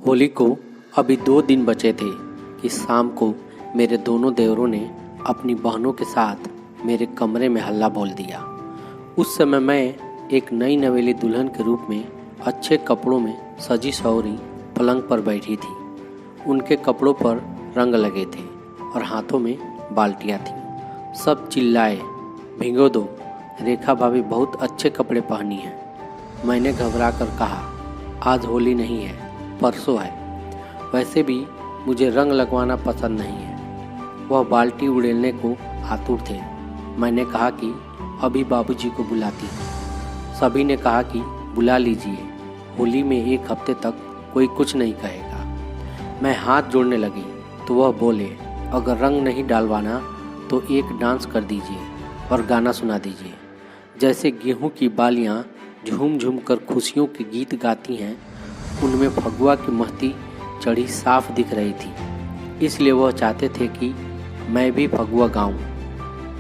होली को अभी 2 दिन बचे थे कि शाम को मेरे दोनों देवरों ने अपनी बहनों के साथ मेरे कमरे में हल्ला बोल दिया। उस समय मैं एक नई नवेली दुल्हन के रूप में अच्छे कपड़ों में सजी सवरी पलंग पर बैठी थी। उनके कपड़ों पर रंग लगे थे और हाथों में बाल्टियाँ थीं। सब चिल्लाए, भिगो दो, रेखा भाभी बहुत अच्छे कपड़े पहनी हैं। मैंने घबरा कर कहा, आज होली नहीं है, परसों है। वैसे भी मुझे रंग लगवाना पसंद नहीं है। वह बाल्टी उड़ेलने को आतुर थे। मैंने कहा कि अभी बाबूजी को बुलाती हूँ। सभी ने कहा कि बुला लीजिए, होली में 1 हफ्ते तक कोई कुछ नहीं कहेगा। मैं हाथ जोड़ने लगी तो वह बोले, अगर रंग नहीं डालवाना तो एक डांस कर दीजिए और गाना सुना दीजिए। जैसे गेहूं की बालियां झूम झूम कर खुशियों के गीत गाती हैं, उनमें फगुआ की महती चढ़ी साफ दिख रही थी। इसलिए वह चाहते थे कि मैं भी फगुआ गाऊं।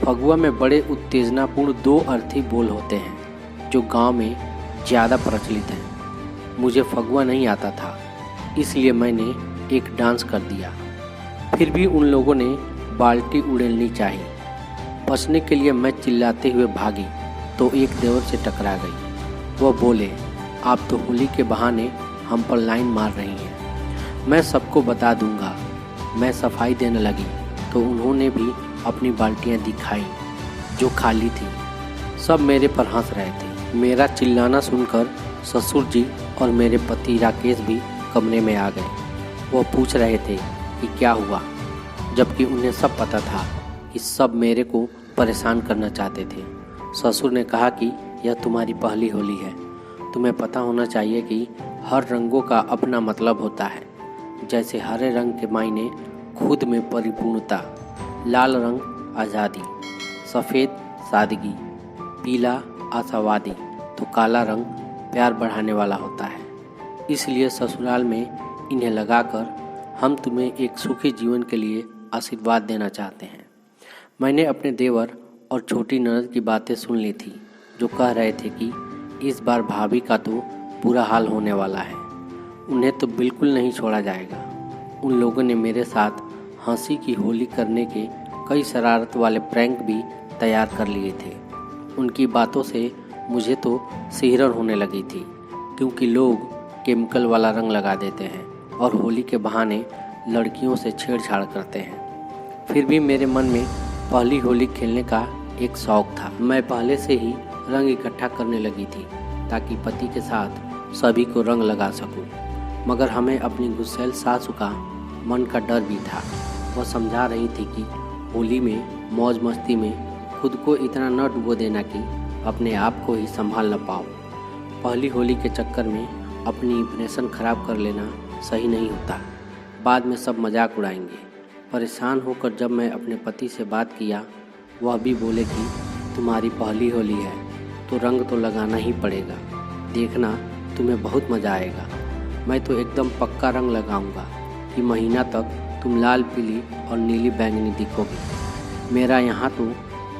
फगुआ में बड़े उत्तेजनापूर्ण 2 अर्थी बोल होते हैं जो गांव में ज़्यादा प्रचलित हैं। मुझे फगुआ नहीं आता था, इसलिए मैंने एक डांस कर दिया। फिर भी उन लोगों ने बाल्टी उड़ेलनी चाहिए। बचने के लिए मैं चिल्लाते हुए भागी तो एक देवर से टकरा गई। वह बोले, आप तो होली के बहाने हम पर लाइन मार रही हैं। मैं सबको बता दूंगा। मैं सफाई देने लगी तो उन्होंने भी अपनी बाल्टियां दिखाई जो खाली थी। सब मेरे पर हंस रहे थे। मेरा चिल्लाना सुनकर ससुर जी और मेरे पति राकेश भी कमरे में आ गए। वह पूछ रहे थे कि क्या हुआ, जबकि उन्हें सब पता था कि सब मेरे को परेशान करना चाहते थे। ससुर ने कहा कि यह तुम्हारी पहली होली है, तुम्हें पता होना चाहिए कि हर रंगों का अपना मतलब होता है। जैसे हरे रंग के मायने खुद में परिपूर्णता, लाल रंग आज़ादी, सफ़ेद सादगी, पीला आशावादी, तो काला रंग प्यार बढ़ाने वाला होता है। इसलिए ससुराल में इन्हें लगाकर हम तुम्हें एक सुखी जीवन के लिए आशीर्वाद देना चाहते हैं। मैंने अपने देवर और छोटी ननद की बातें सुन ली थी जो कह रहे थे कि इस बार भाभी का तो बुरा हाल होने वाला है, उन्हें तो बिल्कुल नहीं छोड़ा जाएगा। उन लोगों ने मेरे साथ हंसी की होली करने के कई शरारत वाले प्रैंक भी तैयार कर लिए थे। उनकी बातों से मुझे तो सिहरन होने लगी थी, क्योंकि लोग केमिकल वाला रंग लगा देते हैं और होली के बहाने लड़कियों से छेड़छाड़ करते हैं। फिर भी मेरे मन में पहली होली खेलने का एक शौक़ था। मैं पहले से ही रंग इकट्ठा करने लगी थी ताकि पति के साथ सभी को रंग लगा सकूं। मगर हमें अपनी गुस्सैल सासू का मन का डर भी था। वह समझा रही थी कि होली में मौज मस्ती में खुद को इतना न डुबो देना कि अपने आप को ही संभाल न पाओ। पहली होली के चक्कर में अपनी इंप्रेशन खराब कर लेना सही नहीं होता। बाद में सब मजाक उड़ाएंगे। परेशान होकर जब मैं अपने पति से बात किया, वह भी बोले कि तुम्हारी पहली होली है तो रंग तो लगाना ही पड़ेगा, देखना तुम्हें बहुत मज़ा आएगा। मैं तो एकदम पक्का रंग लगाऊंगा कि महीना तक तुम लाल पीली और नीली बैंगनी दिखोगी। मेरा यहाँ तो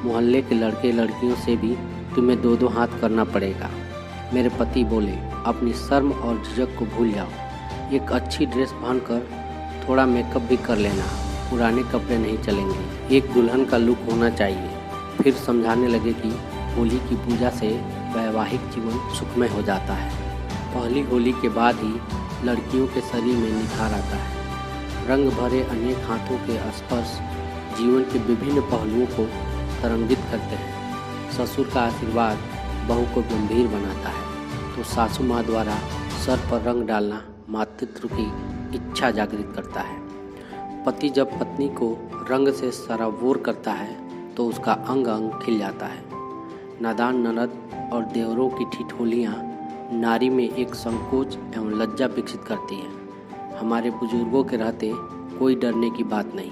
मोहल्ले के लड़के लड़कियों से भी तुम्हें 2-2 हाथ करना पड़ेगा। मेरे पति बोले, अपनी शर्म और झिझक को भूल जाओ। एक अच्छी ड्रेस पहनकर थोड़ा मेकअप भी कर लेना, पुराने कपड़े नहीं चलेंगे। एक दुल्हन का लुक होना चाहिए। फिर समझाने लगे कि होली की पूजा से वैवाहिक जीवन सुखमय हो जाता है। पहली होली के बाद ही लड़कियों के शरीर में निखार आता है। रंग भरे अनेक हाथों के स्पर्श जीवन के विभिन्न पहलुओं को तरंगित करते हैं। ससुर का आशीर्वाद बहू को गंभीर बनाता है तो सासू माँ द्वारा सर पर रंग डालना मातृत्व की इच्छा जागृत करता है। पति जब पत्नी को रंग से सराबोर करता है तो उसका अंग अंग खिल जाता है। नादान ननद और देवरों की ठिठोलियाँ नारी में एक संकोच एवं लज्जा विकसित करती हैं। हमारे बुजुर्गों के रहते कोई डरने की बात नहीं।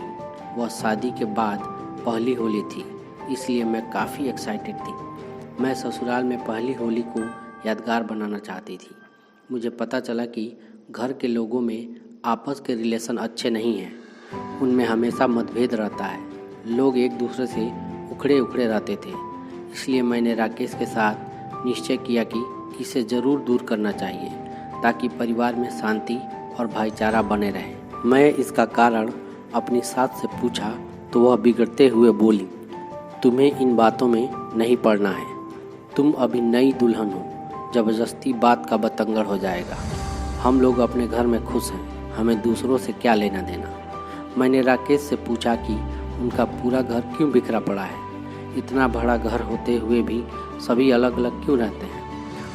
वह शादी के बाद पहली होली थी, इसलिए मैं काफ़ी एक्साइटेड थी। मैं ससुराल में पहली होली को यादगार बनाना चाहती थी। मुझे पता चला कि घर के लोगों में आपस के रिलेशन अच्छे नहीं हैं, उनमें हमेशा मतभेद रहता है। लोग एक दूसरे से उखड़े उखड़े रहते थे। इसलिए मैंने राकेश के साथ निश्चय किया कि इसे ज़रूर दूर करना चाहिए ताकि परिवार में शांति और भाईचारा बने रहे। मैं इसका कारण अपनी सास से पूछा तो वह बिगड़ते हुए बोली, तुम्हें इन बातों में नहीं पड़ना है, तुम अभी नई दुल्हन हो, ज़बरदस्ती बात का बतंगड़ हो जाएगा। हम लोग अपने घर में खुश हैं, हमें दूसरों से क्या लेना देना। मैंने राकेश से पूछा कि उनका पूरा घर क्यों बिखरा पड़ा है, इतना बड़ा घर होते हुए भी सभी अलग अलग क्यों रहते हैं,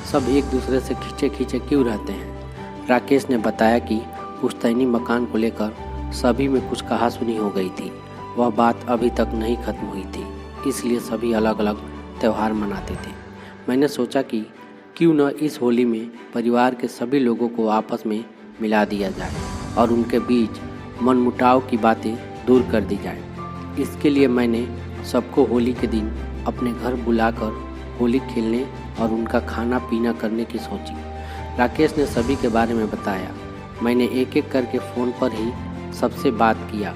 सब एक दूसरे से खींचे खींचे क्यों रहते हैं। राकेश ने बताया कि पुश्तैनी मकान को लेकर सभी में कुछ कहासुनी हो गई थी, वह बात अभी तक नहीं खत्म हुई थी, इसलिए सभी अलग अलग त्यौहार मनाते थे। मैंने सोचा कि क्यों न इस होली में परिवार के सभी लोगों को आपस में मिला दिया जाए और उनके बीच मनमुटाव की बातें दूर कर दी जाए। इसके लिए मैंने सबको होली के दिन अपने घर बुलाकर होली खेलने और उनका खाना पीना करने की सोची। राकेश ने सभी के बारे में बताया। मैंने एक एक करके फ़ोन पर ही सबसे बात किया।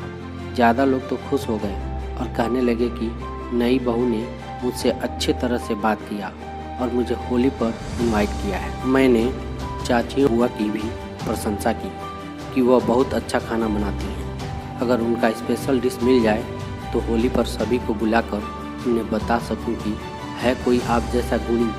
ज़्यादा लोग तो खुश हो गए और कहने लगे कि नई बहू ने मुझसे अच्छे तरह से बात किया और मुझे होली पर इनवाइट किया है। मैंने चाची बुआ की भी प्रशंसा की कि वह बहुत अच्छा खाना बनाती हैं। अगर उनका स्पेशल डिश मिल जाए तो होली पर सभी को बुलाकर उन्हें बता सकूं कि है कोई आप जैसा गुणी।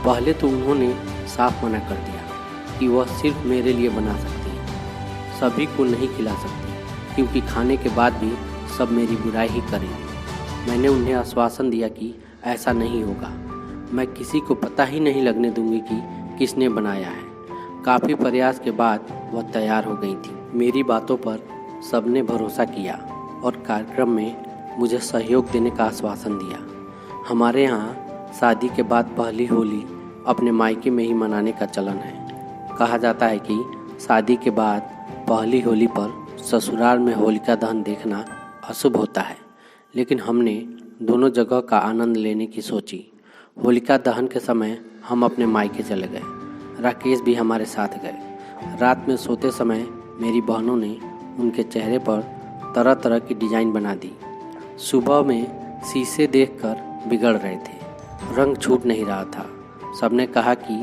पहले तो उन्होंने साफ मना कर दिया कि वह सिर्फ मेरे लिए बना सकती है, सभी को नहीं खिला सकती, क्योंकि खाने के बाद भी सब मेरी बुराई ही करेंगे। मैंने उन्हें आश्वासन दिया कि ऐसा नहीं होगा, मैं किसी को पता ही नहीं लगने दूंगी कि किसने बनाया है। काफ़ी प्रयास के बाद वह तैयार हो गई थी। मेरी बातों पर सबने भरोसा किया और कार्यक्रम में मुझे सहयोग देने का आश्वासन दिया। हमारे यहाँ शादी के बाद पहली होली अपने मायके में ही मनाने का चलन है। कहा जाता है कि शादी के बाद पहली होली पर ससुराल में होलिका दहन देखना अशुभ होता है, लेकिन हमने दोनों जगह का आनंद लेने की सोची। होलिका दहन के समय हम अपने मायके चले गए, राकेश भी हमारे साथ गए। रात में सोते समय मेरी बहनों ने उनके चेहरे पर तरह तरह की डिज़ाइन बना दी। सुबह में शीशे देखकर बिगड़ रहे थे, रंग छूट नहीं रहा था। सबने कहा कि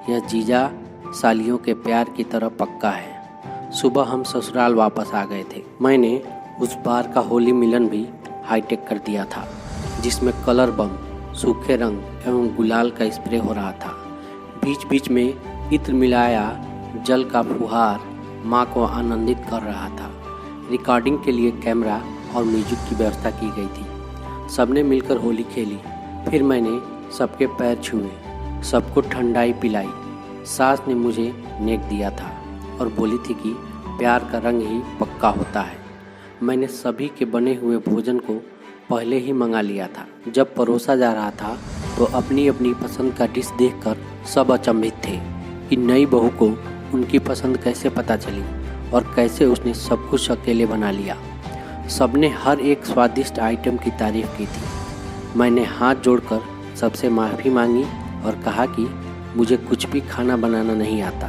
यह जीजा सालियों के प्यार की तरह पक्का है। सुबह हम ससुराल वापस आ गए थे। मैंने उस बार का होली मिलन भी हाईटेक कर दिया था, जिसमें कलर बम, सूखे रंग एवं गुलाल का स्प्रे हो रहा था। बीच बीच में इत्र मिलाया जल का फुहार माँ को आनंदित कर रहा था। रिकॉर्डिंग के लिए कैमरा और म्यूजिक की व्यवस्था की गई थी। सबने मिलकर होली खेली। फिर मैंने सबके पैर छुए, सबको ठंडाई पिलाई। सास ने मुझे नेक दिया था और बोली थी कि प्यार का रंग ही पक्का होता है। मैंने सभी के बने हुए भोजन को पहले ही मंगा लिया था। जब परोसा जा रहा था तो अपनी अपनी पसंद का डिश देखकर सब अचंभित थे कि नई बहू को उनकी पसंद कैसे पता चली और कैसे उसने सब कुछ अकेले बना लिया। सबने हर एक स्वादिष्ट आइटम की तारीफ की थी। मैंने हाथ जोड़कर सबसे माफ़ी मांगी और कहा कि मुझे कुछ भी खाना बनाना नहीं आता।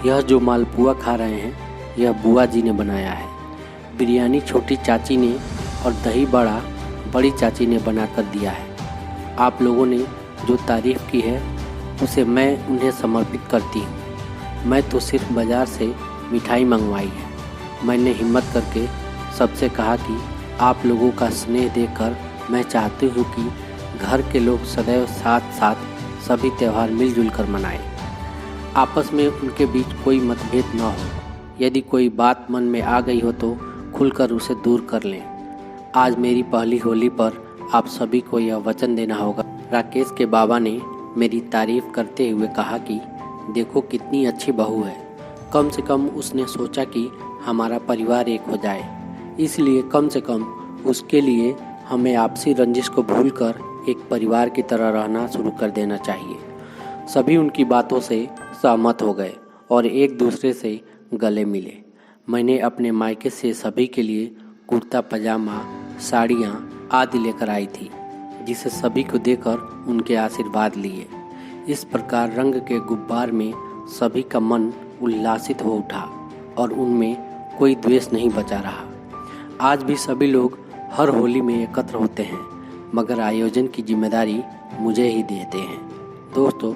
यह जो मालपुआ खा रहे हैं, यह बुआ जी ने बनाया है। बिरयानी छोटी चाची ने और दही बड़ा बड़ी चाची ने बनाकर दिया है। आप लोगों ने जो तारीफ़ की है उसे मैं उन्हें समर्पित करती हूँ। मैं तो सिर्फ बाज़ार से मिठाई मंगवाई है। मैंने हिम्मत करके सबसे कहा कि आप लोगों का स्नेह देखकर मैं चाहती हूँ कि घर के लोग सदैव साथ साथ सभी त्यौहार मिलजुल कर मनाएं। आपस में उनके बीच कोई मतभेद न हो। यदि कोई बात मन में आ गई हो तो खुलकर उसे दूर कर लें। आज मेरी पहली होली पर आप सभी को यह वचन देना होगा। राकेश के बाबा ने मेरी तारीफ करते हुए कहा कि देखो कितनी अच्छी बहू है। कम से कम उसने सोचा कि हमारा परिवार एक हो जाए, इसलिए कम से कम उसके लिए हमें आपसी रंजिश को भूलकर एक परिवार की तरह रहना शुरू कर देना चाहिए। सभी उनकी बातों से सहमत हो गए और एक दूसरे से गले मिले। मैंने अपने मायके से सभी के लिए कुर्ता पजामा, साड़ियाँ आदि लेकर आई थी, जिसे सभी को देकर उनके आशीर्वाद लिए। इस प्रकार रंग के गुब्बार में सभी का मन उल्लासित हो उठा और उनमें कोई द्वेष नहीं बचा रहा। आज भी सभी लोग हर होली में एकत्र होते हैं, मगर आयोजन की जिम्मेदारी मुझे ही देते हैं। दोस्तों,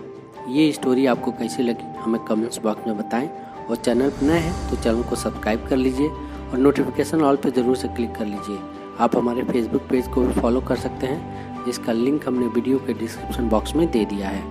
ये स्टोरी आपको कैसी लगी हमें कमेंट्स बॉक्स में बताएं और चैनल पर नए हैं तो चैनल को सब्सक्राइब कर लीजिए और नोटिफिकेशन ऑल पे ज़रूर से क्लिक कर लीजिए। आप हमारे फेसबुक पेज को भी फॉलो कर सकते हैं, जिसका लिंक हमने वीडियो के डिस्क्रिप्शन बॉक्स में दे दिया है।